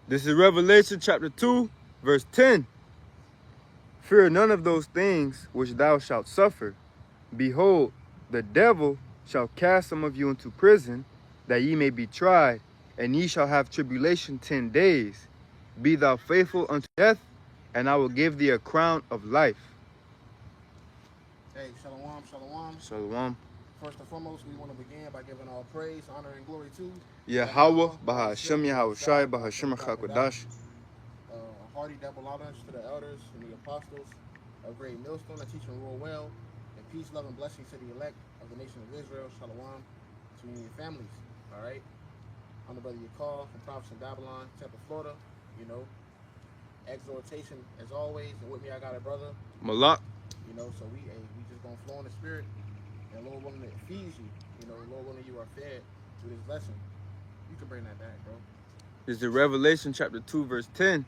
This is Revelation chapter 2, verse 10. Fear none of those things which thou shalt suffer. Behold, the devil shall cast some of you into prison, that ye may be tried, and ye shall have tribulation 10 days. Be thou faithful unto death, and I will give thee a crown of life. Hey, Shalawam, Shalawam. Shalawam. First and foremost, we want to begin by giving all praise, honor, and glory to YAHAWAH, BAHASHAM, YAHAWASHI, BAHASHAM, QADASH. Hearty double honors to the elders and the apostles of Great Millstone that teach and rule well, and peace, love, and blessings to the elect of the nation of Israel. Shalawam to you and your families. All right. I'm the brother Yakal from Prophets in Babylon, Temple, Florida. You know, Exhortation as always, and with me I got a brother Malak. You know, so we just gonna flow in the spirit, and Lord willing it feeds you. You know, Lord willing you are fed through this lesson. You can bring that back, bro. This is Revelation chapter 2, verse 10.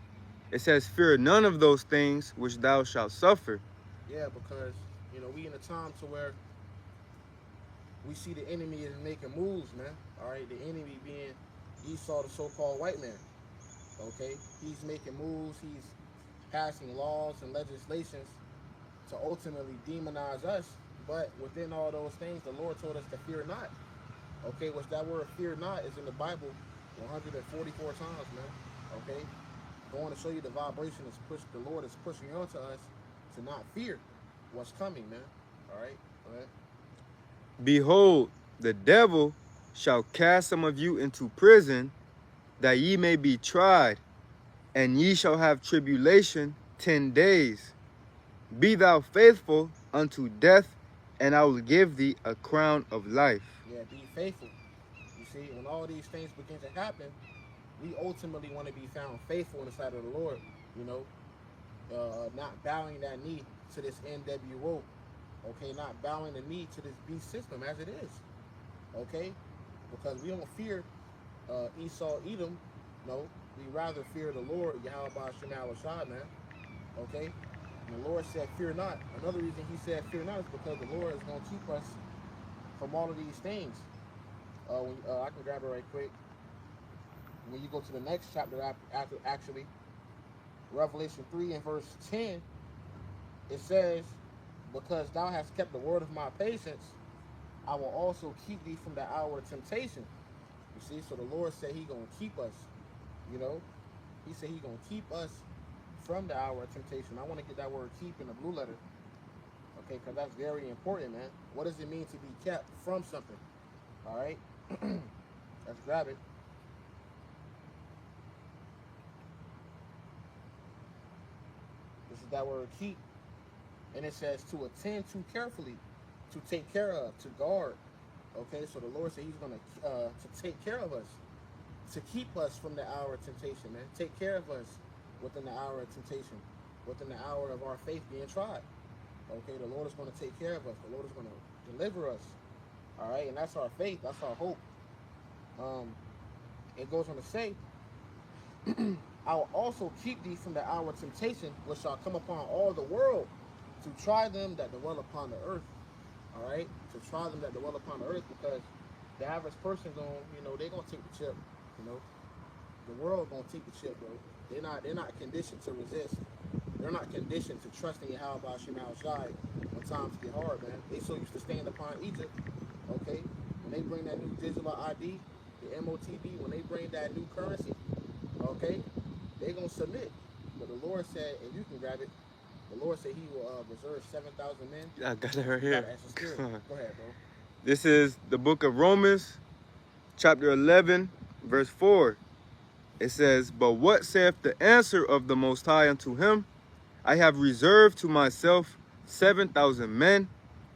It says, fear none of those things which thou shalt suffer. Yeah, because, you know, we in a time to where we see the enemy is making moves, man. All right, the enemy being Esau, the so-called white man. Okay, he's making moves. He's passing laws and legislations to ultimately demonize us. But within all those things, the Lord told us to fear not. Okay, which that word fear not is in the Bible 144 times, man. Okay, going to show you the vibration is pushed. The Lord is pushing onto us to not fear what's coming, man. All right, go ahead. Behold, the devil shall cast some of you into prison, that ye may be tried, and ye shall have tribulation 10 days. Be thou faithful unto death, and I will give thee a crown of life. Yeah, be faithful. You see, when all these things begin to happen, we ultimately want to be found faithful in the sight of the Lord. You know, not bowing that knee to this NWO. Okay, not bowing the knee to this beast system as it is. Okay, because we don't fear Esau, Edom. No, we rather fear the Lord, YAHAWASHI, man. Okay, and the Lord said, fear not. Another reason he said fear not is because the Lord is going to keep us from all of these things. I can grab it right quick. When you go to the next chapter, actually, Revelation 3 and verse 10, it says, because thou hast kept the word of my patience, I will also keep thee from the hour of temptation. You see, so the Lord said he going to keep us, you know. He said he going to keep us from the hour of temptation. I want to get that word keep in the blue letter. Okay, because that's very important, man. What does it mean to be kept from something? All right, let's grab it. This is that word keep. And it says to attend to carefully, to take care of, to guard. Okay, so the Lord said he's going to take care of us, to keep us from the hour of temptation, man. Take care of us within the hour of temptation, within the hour of our faith being tried. Okay, the Lord is going to take care of us. The Lord is going to deliver us. All right, and that's our faith. That's our hope. It goes on to say, I will also keep thee from the hour of temptation, which shall come upon all the world, to try them that dwell upon the earth. All right, to try them that dwell upon the earth, because the average person they're gonna take the chip. You know, the world gonna take the chip, bro. They're not conditioned to resist. They're not conditioned to trust in YAHAWASHI when times get hard, man. They so used to stand upon Egypt. Okay, when they bring that new digital ID, the MOTB, when they bring that new currency, okay, they gonna submit. But the Lord said, and you can grab it. The Lord said he will reserve 7,000 men. I got it right here. Go ahead, bro. This is the book of Romans, chapter 11, verse 4. It says, but what saith the answer of the Most High unto him? I have reserved to myself 7,000 men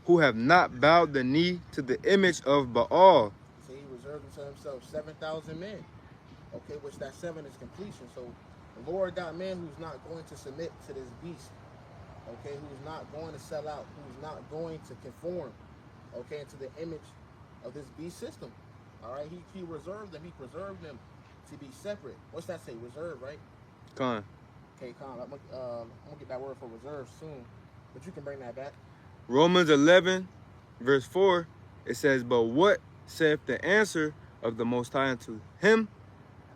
who have not bowed the knee to the image of Baal. So he reserved to himself 7,000 men. Okay, which that 7 is completion. So the Lord got men who's not going to submit to this beast. Okay, who's not going to sell out, who's not going to conform, okay, into the image of this beast system. All right, he reserved them, he preserved them to be separate. What's that say? Reserve, right? Con. Okay, con. I'm gonna get that word for reserve soon, but you can bring that back. Romans 11, verse 4, it says, but what saith the answer of the Most High unto him?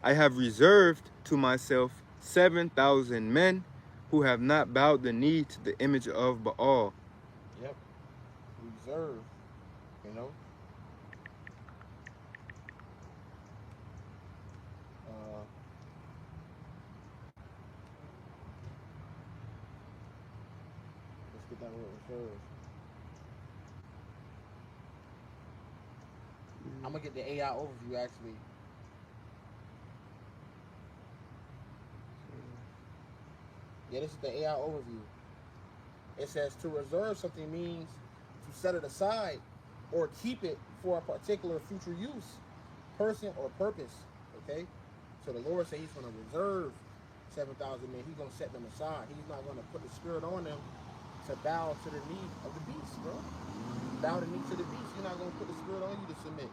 I have reserved to myself 7,000 men who have not bowed the knee to the image of Baal. Yep. Reserve. You know. Let's get that word reserve. I'm gonna get the AI overview actually. Yeah, this is the AI overview. It says to reserve something means to set it aside or keep it for a particular future use, person, or purpose. Okay? So the Lord said he's going to reserve 7,000 men. He's going to set them aside. He's not going to put the spirit on them to bow to the knee of the beast, bro. Bow the knee to the beast. You're not going to put the spirit on you to submit.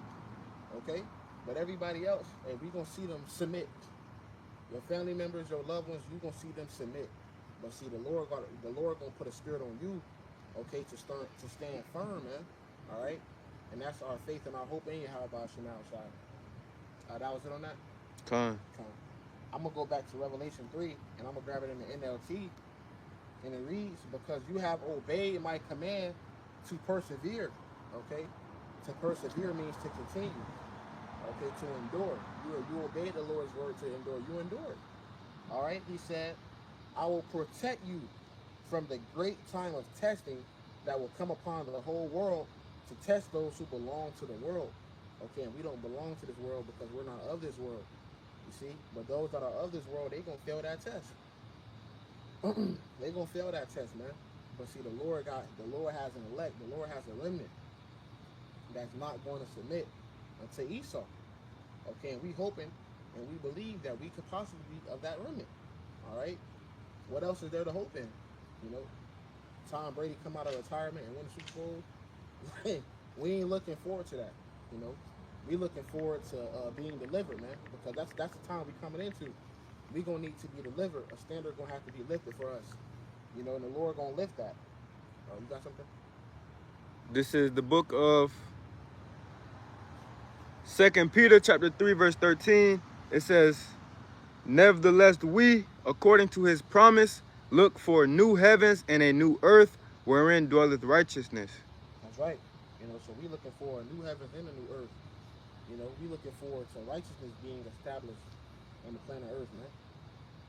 Okay? But everybody else, hey, we're going to see them submit. Your family members, your loved ones, you're going to see them submit. But see, the Lord gonna put a spirit on you, okay, to stand firm, man. All right, and that's our faith and our hope in YAHAWASHI. That was it on that. Come. I'm gonna go back to Revelation 3, and I'm gonna grab it in the NLT, and it reads, "Because you have obeyed my command to persevere." Okay, to persevere means to continue. Okay, to endure. You obeyed the Lord's word to endure. You endured. All right, he said, I will protect you from the great time of testing that will come upon the whole world to test those who belong to the world. Okay, and we don't belong to this world because we're not of this world. You see? But those that are of this world, they're going to fail that test. They're going to fail that test, man. But see, the Lord has an elect. The Lord has a remnant that's not going to submit unto Esau. Okay, and we hoping and we believe that we could possibly be of that remnant. All right? What else is there to hope in? You know, Tom Brady come out of retirement and win the Super Bowl. We ain't looking forward to that. You know, we looking forward to being delivered, man, because that's the time we coming into. We gonna need to be delivered. A standard gonna have to be lifted for us. You know, and the Lord gonna lift that. You got something? This is the book of 2 Peter chapter 3 verse 13. It says, nevertheless, we, according to his promise, look for new heavens and a new earth wherein dwelleth righteousness. That's right. You know, so we looking for a new heavens and a new earth. You know, we looking forward to righteousness being established on the planet Earth, man.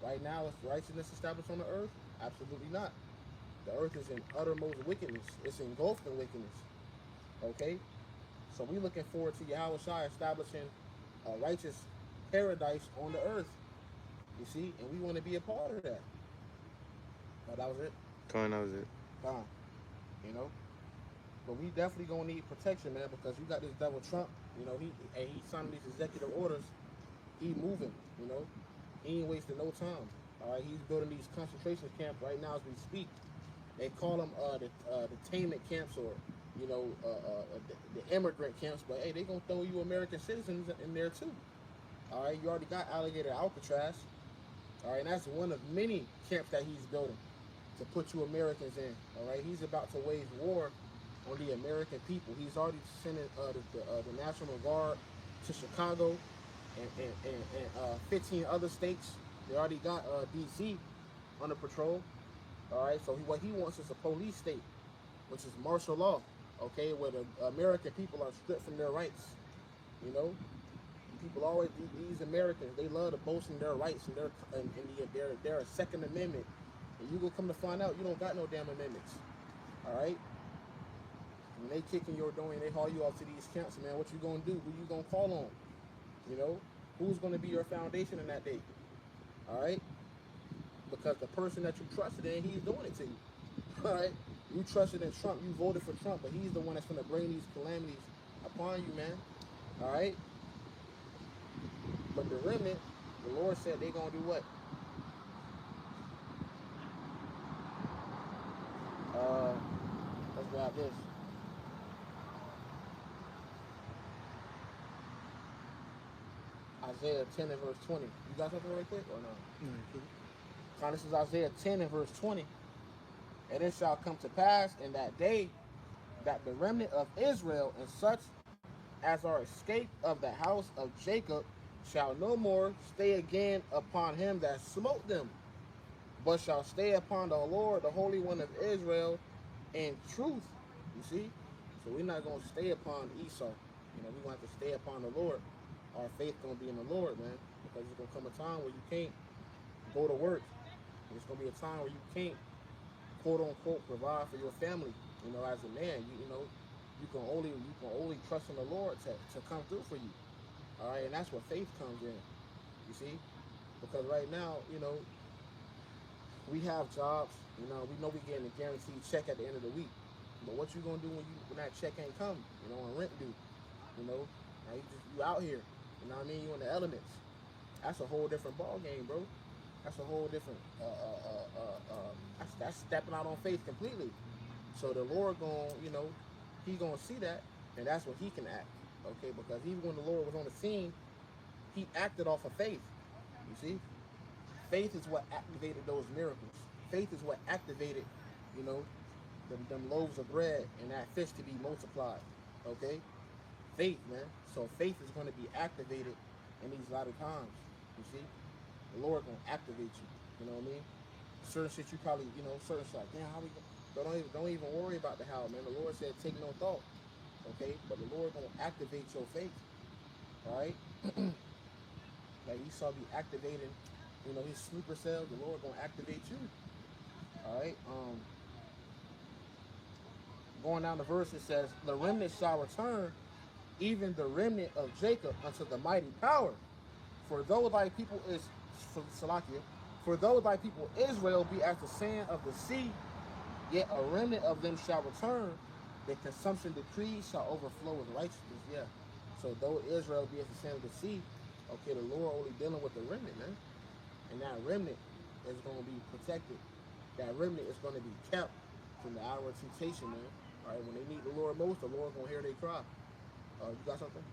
Right now, is righteousness established on the earth? Absolutely not. The earth is in uttermost wickedness. It's engulfed in wickedness. Okay? So we looking forward to YAHAWASHI establishing a righteous paradise on the earth. You see, and we want to be a part of that. That was it. That was it. You know, but we definitely gonna need protection, man, because you got this devil Trump. You know, he signing these executive orders. He moving. You know, he ain't wasting no time. All right, he's building these concentration camps right now as we speak. They call them the detainment camps, or you know, the immigrant camps. But hey, they gonna throw you American citizens in there too. All right, you already got alligator Alcatraz. All right, and that's one of many camps that he's building to put you Americans in. All right, he's about to wage war on the American people. He's already sending the National Guard to Chicago and 15 other states. They already got D.C. under patrol. All right, so what he wants is a police state, which is martial law. Okay, where the American people are stripped from their rights. You know. People always, these Americans, they love to boast in their rights and their Second Amendment. And you gonna come to find out you don't got no damn amendments. All right? When they kick in your door and they haul you off to these camps, man, what you gonna do? Who you gonna call on? You know? Who's gonna be your foundation in that day? All right? Because the person that you trusted in, he's doing it to you. All right? You trusted in Trump, you voted for Trump, but he's the one that's gonna bring these calamities upon you, man. All right? But the remnant, the Lord said they're going to do what? Let's grab this. Isaiah 10 and verse 20. You got something right quick or no? Mm-hmm. This is Isaiah 10 and verse 20. And it shall come to pass in that day that the remnant of Israel and such as are escaped of the house of Jacob shall no more stay again upon him that smote them, but shall stay upon the Lord, the Holy One of Israel, in truth. You see? So we're not going to stay upon Esau. You know, we're going to have to stay upon the Lord. Our faith going to be in the Lord, man. Because there's going to come a time where you can't go to work. There's going to be a time where you can't, quote unquote, provide for your family. You know, as a man, you know, you can only trust in the Lord to come through for you. All right, and that's where faith comes in. You see? Because right now, you know, we have jobs. You know we getting a guaranteed check at the end of the week. But what you gonna do when that check ain't come? You know, when rent due. You know, now you out here. You know what I mean? You in the elements. That's a whole different ball game, bro. That's a whole different. That's stepping out on faith completely. So the Lord you know, he gonna see that, and that's when he can act. Okay, because even when the Lord was on the scene, he acted off of faith. You see, faith is what activated those miracles. Faith is what activated, you know, them loaves of bread and that fish to be multiplied. Okay, faith, man. So faith is going to be activated in these latter times. You see, the Lord gonna activate you. You know what I mean? Certain shit you probably, you know, certain shit like, damn, how we? Don't even worry about the how, man. The Lord said, take no thought. Okay, but the Lord gonna activate your faith. All right. Like Esau be activating, you know, his sleeper cells. The Lord gonna activate you. All right. Going down the verse, it says, the remnant shall return, even the remnant of Jacob, unto the mighty power. For though thy people is Salakia, for though thy people Israel be as the sand of the sea, yet a remnant of them shall return. The consumption decree shall overflow with righteousness. Yeah. So though Israel be as the sand of the sea, okay, the Lord only dealing with the remnant, man. And that remnant is going to be protected. That remnant is going to be kept from the hour of temptation, man. All right, when they need the Lord most, the Lord going to hear their cry. You got something?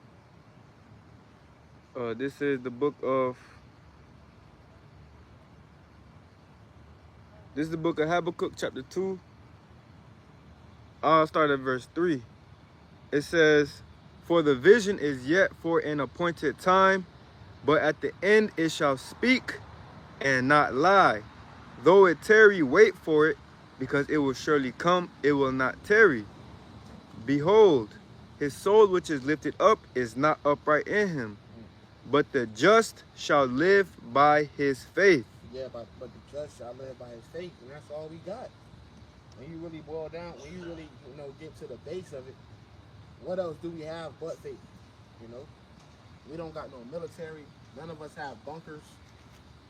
This is the book of Habakkuk, chapter 2. I'll start at verse 3. It says, for the vision is yet for an appointed time, but at the end it shall speak and not lie. Though it tarry, wait for it, because it will surely come, it will not tarry. Behold, his soul which is lifted up is not upright in him, but the just shall live by his faith. Yeah, but the just shall live by his faith, and that's all we got. When you really boil down, when you really, you know, get to the base of it, what else do we have but faith? You know, we don't got no military. None of us have bunkers.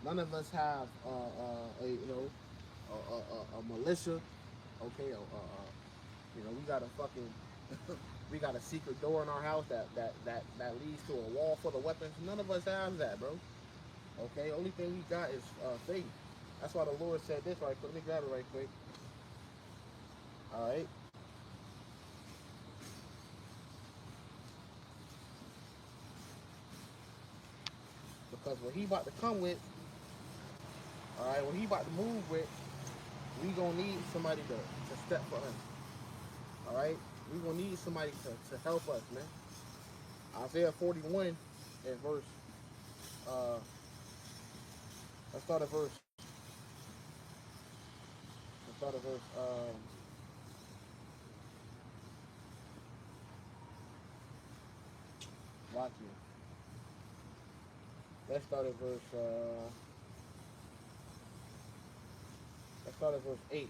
None of us have, a militia. Okay, you know, we got a fucking, we got a secret door in our house that leads to a wall full of weapons. None of us have that, bro. Okay, only thing we got is faith. That's why the Lord said this right quick. Let me grab it right quick. All right. Because what he about to come with, all right, what he about to move with, we gonna need somebody to step for us. All right, we gonna need somebody to help us, man. Isaiah 41 and verse. Let's start at verse. Watch you. Let's start at verse. Let's start at verse 8.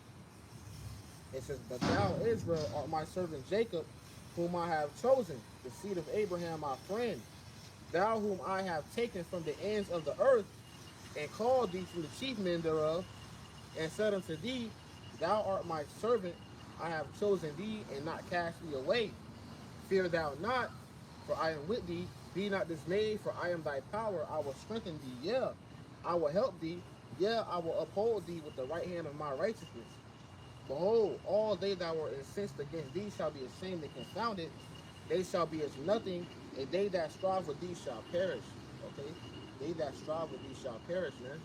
It says, but thou, Israel, art my servant Jacob, whom I have chosen, the seed of Abraham, my friend. Thou whom I have taken from the ends of the earth, and called thee from the chief men thereof, and said unto thee, thou art my servant, I have chosen thee, and not cast thee away. Fear thou not, for I am with thee. Be not dismayed, for I am thy power. I will strengthen thee, yeah. I will help thee, yeah, I will uphold thee with the right hand of my righteousness. Behold, all they that were incensed against thee shall be ashamed and confounded. They shall be as nothing, and they that strive with thee shall perish. Okay? They that strive with thee shall perish, man.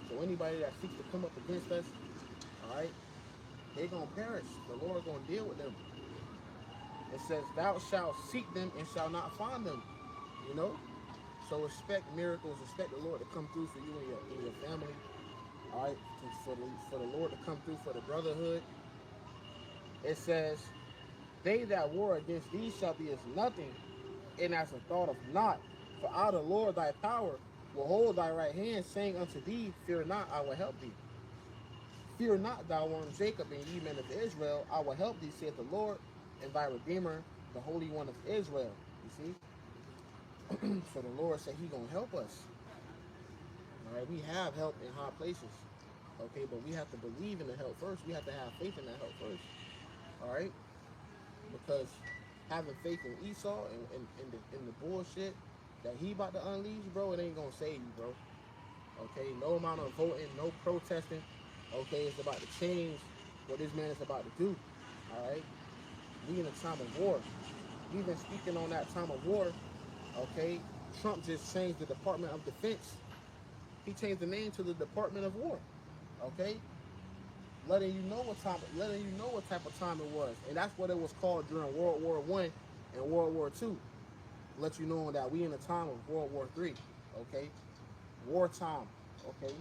So anybody that seeks to come up against us, all right, they gonna perish. The Lord gonna deal with them. It says, thou shalt seek them and shall not find them. You know? So expect miracles, expect the Lord to come through for you and your family. All right, for the Lord to come through for the brotherhood. It says, "They that war against thee shall be as nothing, and as a thought of naught. For I, the Lord thy power, will hold thy right hand, saying unto thee, Fear not, I will help thee. Fear not, thou worm Jacob, and ye men of Israel, I will help thee, saith the Lord, and thy Redeemer, the Holy One of Israel." You see? So the Lord said he gonna help us. All right, we have help in high places. Okay, but we have to believe in the help first. We have to have faith in that help first. All right, because having faith in Esau and the bullshit that he about to unleash, bro, it ain't gonna save you, bro. Okay, no amount of voting, no protesting. Okay, it's about to change what this man is about to do. All right, we in a time of war. We've been speaking on that time of war. Okay, Trump just changed the Department of Defense. He changed the name to the Department of War. Okay, letting you know what type of time it was, and that's what it was called during World War I and World War II. Let you know that we in a time of World War III. Okay, wartime. Okay,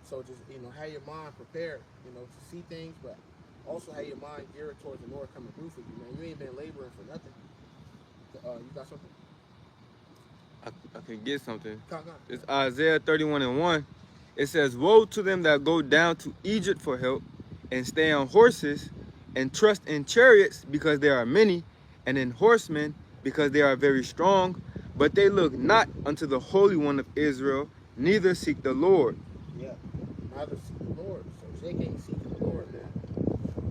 so just have your mind prepared, to see things, but also have your mind geared towards the Lord coming through for you, man. You ain't been laboring for nothing. You got something? I can get something. Come. It's Isaiah 31:1. It says, "Woe to them that go down to Egypt for help, and stay on horses, and trust in chariots because there are many, and in horsemen because they are very strong. But they look not unto the Holy One of Israel, neither seek the Lord." Yeah, neither seek the Lord. So Jake ain't seeking the Lord, man.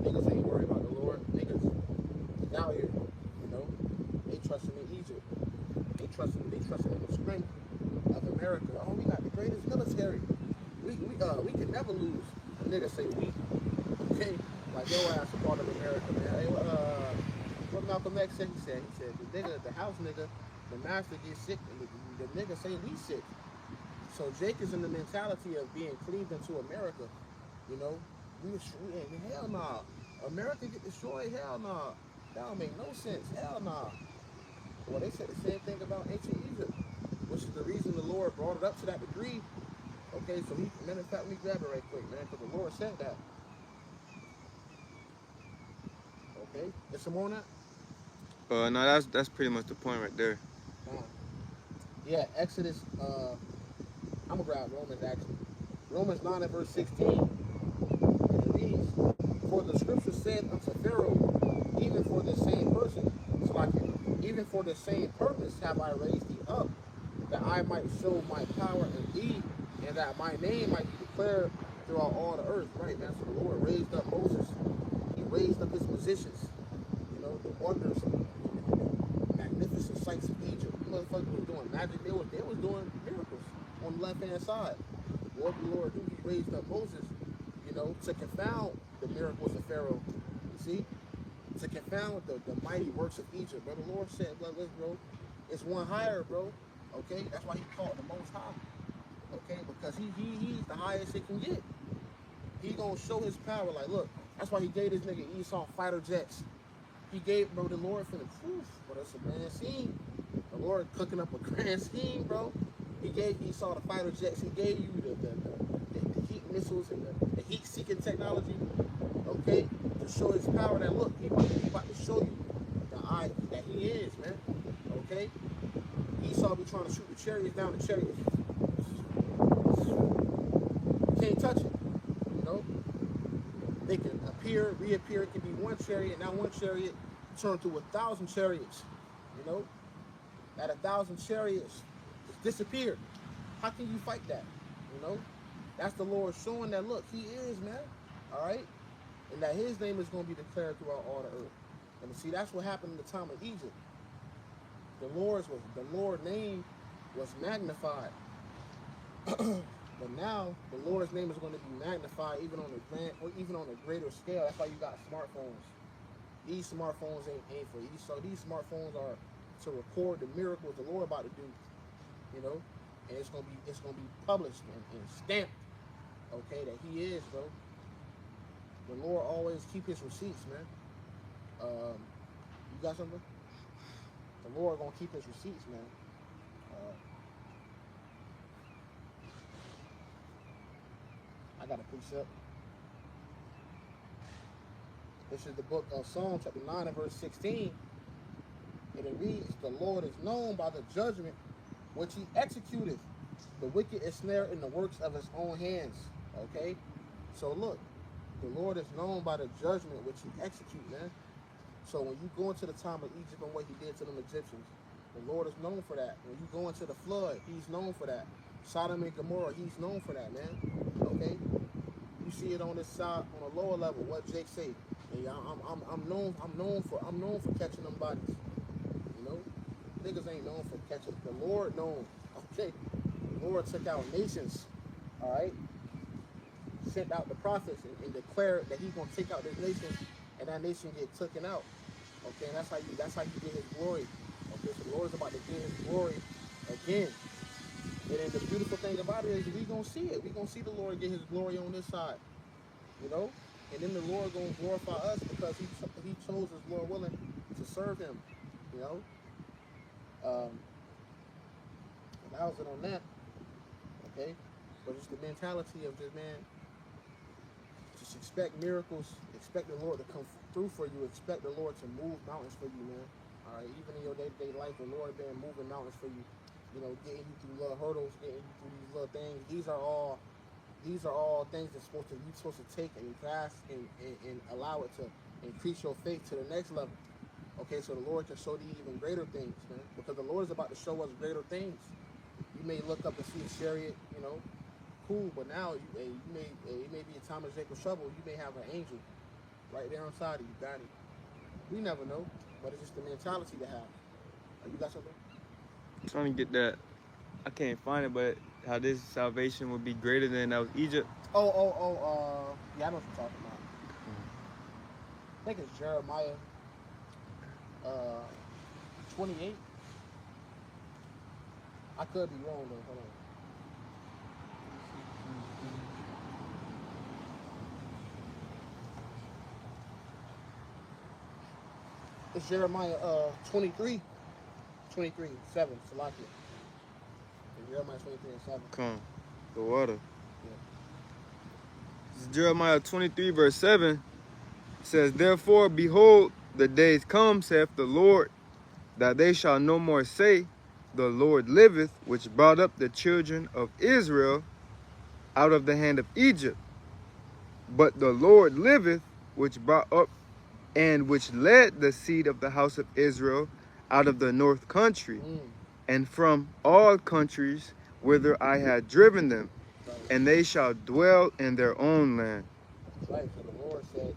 Niggas ain't worried about the Lord. Niggas is out here, They trusting in Egypt. They trusting in the strength of America. Oh, we got the greatest military. We can never lose. Niggas say we. Okay? Like your ass a part of America, man. Hey, what Malcolm X said? He said the house nigga, the master gets sick, and the nigga say we sick. So Jake is in the mentality of being cleaved into America. Hell nah. America get destroyed? Hell nah. That don't make no sense. Hell nah. Well, they said the same thing about ancient Egypt, which is the reason the Lord brought it up to that degree. Okay, so matter of fact, let me grab it right quick, man, because the Lord said that. Okay, there's some more on that? No, that's pretty much the point right there. Yeah, Exodus, I'm going to grab Romans, actually. Romans 9 and verse 16. And it reads, "For the scripture said unto Pharaoh, even for the same person," it's like, "even for the same purpose have I raised thee up, that I might show my power in thee, and that my name might be declared throughout all the earth." Right, man. So the Lord raised up Moses. He raised up his musicians. The wonders, magnificent sights of Egypt. Motherfuckers was doing magic. They was doing miracles on the left-hand side. What the Lord do? He raised up Moses, to confound the miracles of Pharaoh. You see? To confound the mighty works of Egypt. But the Lord said, "Look, bro, it's one higher, bro." Okay? That's why he called the Most High. Okay? Because he's the highest it can get. He gonna show his power. Like, look, that's why he gave this nigga Esau fighter jets. He gave, bro, the Lord finna proof. But that's a grand scheme. The Lord cooking up a grand scheme, bro. He gave Esau the fighter jets. He gave you the heat missiles and the heat-seeking technology, okay, to show his power. That look, he about to show you that he is, man. Okay, Esau be trying to shoot the chariots down. The chariots, you can't touch it. They can appear, reappear. It can be one chariot. Now one chariot turn to 1,000 chariots. That 1,000 chariots just disappeared. How can you fight that? That's the Lord showing that, look, he is, man. All right? And that his name is going to be declared throughout all the earth. And see, that's what happened in the time of Egypt. The Lord's name was magnified. But now the Lord's name is going to be magnified even on a greater scale. That's why you got smartphones. These smartphones ain't for you. So these smartphones are to record the miracles the Lord about to do. And it's gonna be published and stamped. Okay, that he is, bro. The Lord always keep his receipts, man. You got something? The Lord gonna keep his receipts, man. I got a precept. This is the book of Psalm, chapter 9 and verse 16. And it reads, the Lord is known by the judgment which he executeth. The wicked is snared in the works of his own hands. Okay? So look, the Lord is known by the judgment which he execute, man. So when you go into the time of Egypt and what he did to them Egyptians, the Lord is known for that. When you go into the flood, he's known for that. Sodom and Gomorrah, he's known for that, man. Okay? You see it on this side, on a lower level, what Jake say. Hey, I'm known for catching them bodies. You know? Niggas ain't known for catching. The Lord known. Okay? The Lord took out nations. Alright? Sent out the prophets and declared that he's gonna take out this nation, and that nation get taken out. Okay, and that's how you get his glory. Okay, so the Lord is about to get his glory again. And then the beautiful thing about it is we gonna see it. We gonna see the Lord get his glory on this side. You know? And then the Lord gonna glorify us because he chose us, Lord willing, to serve him. You know? And that was it on that. Okay? But it's the mentality of just, man, just expect miracles, expect the Lord to come through for you, expect the Lord to move mountains for you, man. All right, even in your day-to-day life, the Lord been moving mountains for you, you know, getting you through little hurdles, getting you through these little things. These are all things you're supposed to take and grasp and allow it to increase your faith to the next level. Okay, so the Lord can show you even greater things, man, because the Lord is about to show us greater things. You may look up and see a chariot, you know, cool, but now it may be a time of Jacob's trouble. You may have an angel right there inside of you. Got it. We never know, but it's just the mentality to have. You got something? I'm trying to get that. I can't find it, but how this salvation would be greater than that was Egypt. Yeah, I know what you're talking about. I think it's Jeremiah 28. I could be wrong though. Hold on. It's Jeremiah 23, 7, Salakia. Jeremiah 23 and 7. Come, the water. Yeah. This is Jeremiah 23, verse 7. It says, therefore, behold, the days come, saith the Lord, that they shall no more say, the Lord liveth, which brought up the children of Israel out of the hand of Egypt. But the Lord liveth, which brought up and which led the seed of the house of Israel out of the north country, and from all countries whither I had driven them, and they shall dwell in their own land. Right, so the Lord said,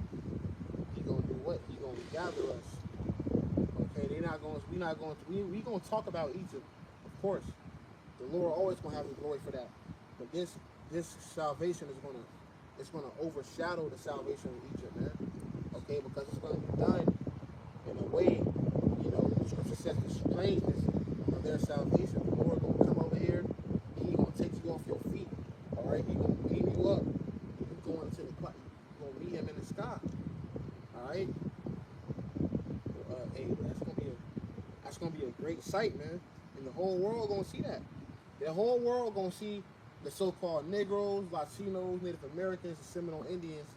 He's gonna do what? He's gonna gather us. Okay, we gonna talk about Egypt, of course. The Lord always gonna have His glory for that. But this salvation is gonna overshadow the salvation of Egypt, man. Okay, because it's gonna be done in a way, you know, the scripture says the strangeness of their salvation. The Lord gonna come over here and He gonna take you off your feet. All right, He gonna beam you up. You going to the you gonna meet Him in the sky. All right. Hey, that's gonna be a great sight, man. And the whole world gonna see that. The whole world gonna see the so-called Negroes, Latinos, Native Americans, and Seminole Indians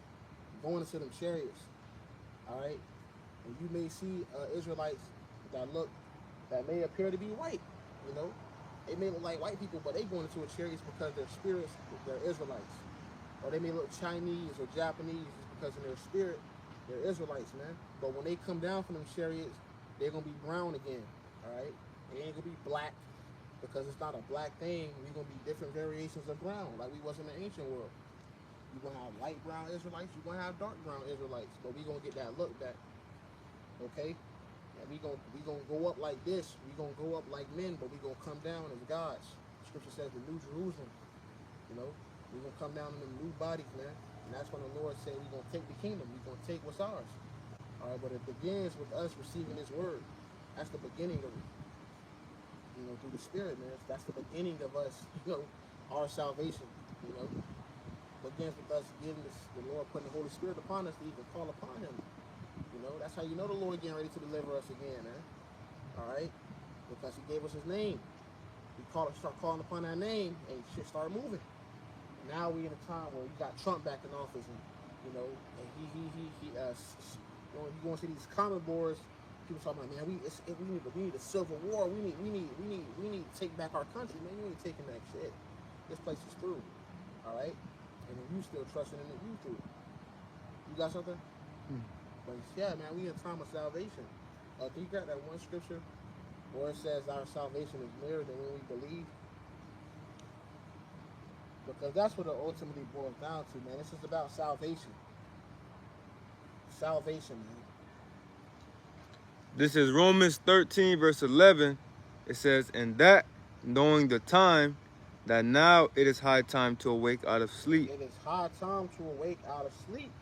going into them chariots. All right, and you may see Israelites that may appear to be white. You know, they may look like white people, but they going into a chariots because their spirits, they're Israelites. Or they may look Chinese or Japanese because in their spirit, they're Israelites, man. But when they come down from them chariots, they're gonna be brown again. All right, they ain't gonna be black because it's not a black thing. We're gonna be different variations of brown, like we was in the ancient world. You're gonna have light brown Israelites, you're gonna have dark brown Israelites, but we're gonna get that look back. Okay? And we gonna go up like this, we're gonna go up like men, but we're gonna come down as gods. Scripture says the New Jerusalem. You know, we're gonna come down in the new bodies, man. And that's when the Lord said we're gonna take the kingdom, we're gonna take what's ours. Alright, but it begins with us receiving His word. That's the beginning of it. You know, through the Spirit, man. That's the beginning of us, you know, our salvation, you know. Begins with us giving the Lord putting the Holy Spirit upon us to even call upon Him. You know, that's how you know the Lord getting ready to deliver us again, man. All right? Because He gave us His name. start calling upon that name, and shit start moving. Now we in a time where we got Trump back in office, and you know, and you going to see these comment boards. People talking about, man, we need a civil war. We need to take back our country, man. You ain't taking that shit. This place is through, all right. And if you still trusting in it, you through. You got something? But yeah, man, we in a time of salvation. Can you grab that one scripture where it says our salvation is nearer than when we believe? Because that's what it ultimately boils down to, man. This is about salvation. Salvation, man. This is Romans 13, verse 11. It says, and that, knowing the time, that now it is high time to awake out of sleep. It is high time to awake out of sleep.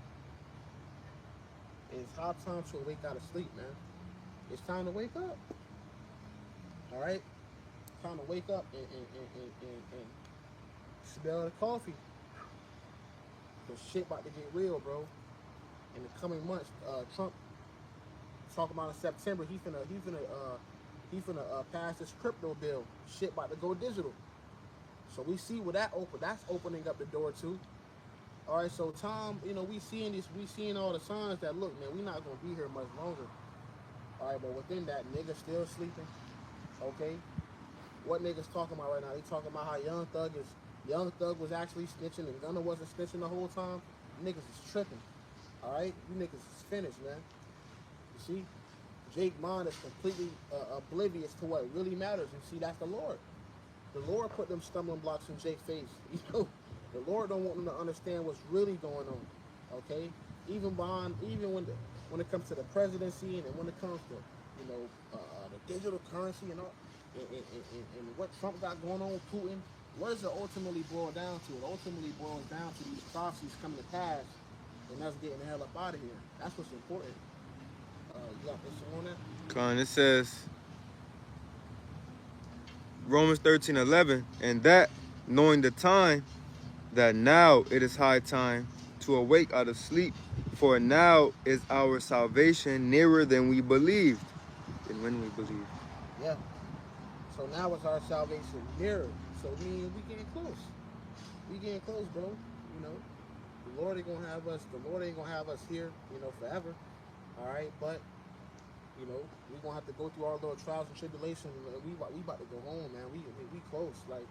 It is high time to awake out of sleep, man. It's time to wake up. All right? It's time to wake up and smell the coffee. The shit about to get real, bro. In the coming months, Trump talking about in September, he finna pass this crypto bill. Shit about to go digital. So we see what that's opening up the door to. All right, so Tom, you know, we seeing all the signs that look, man, we not gonna be here much longer. All right, but within that, niggas still sleeping. Okay, what niggas talking about right now? They talking about how Young Thug was actually snitching and Gunna wasn't snitching the whole time. Niggas is tripping. All right, you niggas is finished, man. You see, Jake Bond is completely oblivious to what really matters. And see, that's the Lord. The Lord put them stumbling blocks in Jake's face. You know, the Lord don't want them to understand what's really going on. Okay, even when it comes to the presidency and when it comes to, you know, the digital currency and all, and what Trump got going on with Putin, what does it ultimately boil down to? It ultimately boils down to these prophecies coming to pass and us getting the hell up out of here. That's what's important. You got this on that? Con, it says, Romans 13:11, and that, knowing the time, that now it is high time to awake out of sleep, for now is our salvation nearer than we believed. Than when we believed. Yeah. So now it's our salvation nearer. So we getting close. We getting close, bro. You know, the Lord ain't gonna have us here, you know, forever. All right, but you know, we gonna have to go through our little trials and tribulations. We about to go home, man. We close. Like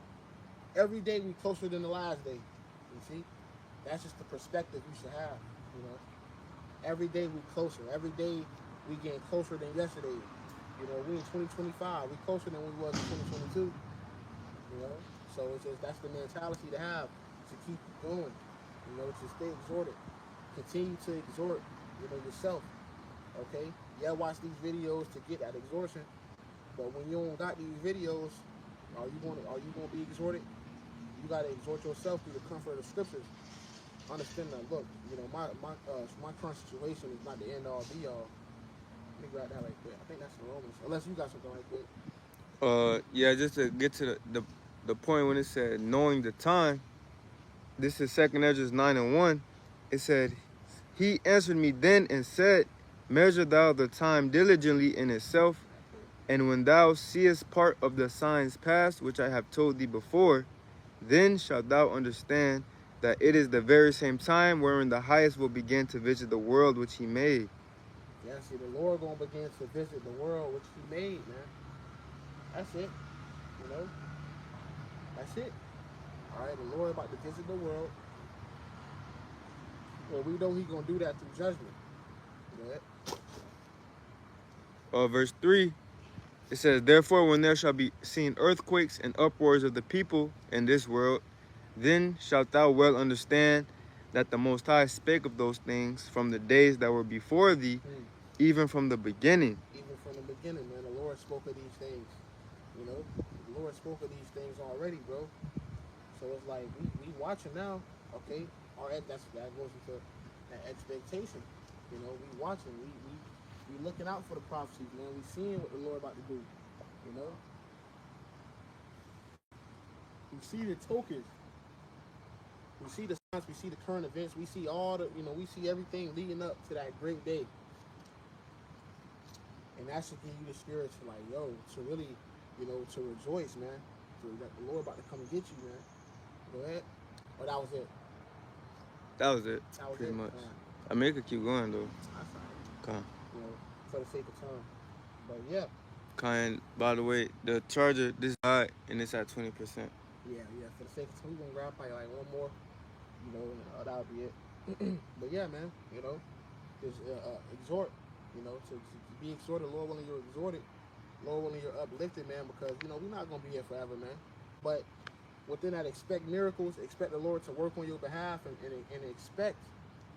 every day we closer than the last day. You see, that's just the perspective you should have. You know, every day we closer. Every day we getting closer than yesterday. You know, we in 2025. We closer than we was in 2022. You know, so it's just that's the mentality to have to keep going. You know, to stay exhorted, continue to exhort. You know, yourself. Okay, yeah, watch these videos to get that exhortation, but when you don't got these videos, are you gonna be exhorted? You gotta exhort yourself through the comfort of the scriptures. Understand that. Look, you know, my current situation is not the end all be all. Let me grab that right quick. I think that's the Romans. Unless you got something right quick. Yeah, just to get to the point when it said knowing the time. This is 2nd Ezra 9:1. It said, he answered me then and said, measure thou the time diligently in itself, and when thou seest part of the signs past, which I have told thee before, then shalt thou understand that it is the very same time wherein the highest will begin to visit the world which he made. Yeah, see, the Lord gonna begin to visit the world which he made, man. That's it. You know? That's it. Alright, the Lord about to visit the world. Well, we know he gonna do that through judgment. Verse 3, it says, therefore when there shall be seen earthquakes and uproars of the people in this world, then shalt thou well understand that the Most High spake of those things from the days that were before thee, even from the beginning. Even from the beginning, man, the Lord spoke of these things. You know, the Lord spoke of these things already, bro. So it's like we watching now, okay? That goes into that expectation. You know, we watching, we looking out for the prophecies, man. We seeing what the Lord about to do. You know, we see the tokens. We see the signs. We see the current events. We see all the, you know, we see everything leading up to that great day. And that should give you the spirit to like, yo, to really, you know, to rejoice, man. victory. That the Lord about to come and get you, man. Go ahead. Or that was it. That was it. That was pretty it. much. I mean, it could keep going though. That's all right. Come. You know, for the sake of time. But yeah. Kind. By the way, the charger this died and it's at 20%. Yeah. For the sake of time, we're gonna grab probably like one more. You know, and that'll be it. But yeah, man. You know, just exhort. You know, to be exhorted. Lord willing, you're exhorted. Lord willing, you're uplifted, man. Because you know we're not gonna be here forever, man. But within that, expect miracles. Expect the Lord to work on your behalf, and expect,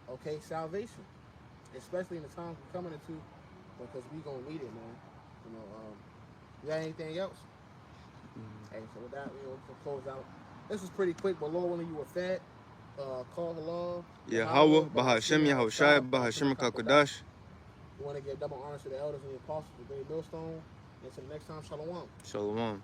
okay, salvation, especially in the times we're coming into, because we gonna need it, man. You know, you got anything else? Hey, so with that, you know, we can close out. This was pretty quick, but Lord willing, you were fed. Call halal. YAHAWAH, BAHASHAM, YAHAWASHI, BAHASHAM, QADASH. You want to give double honors to the elders and the apostles, the great millstone. And until next time, Shalawam. Shalawam.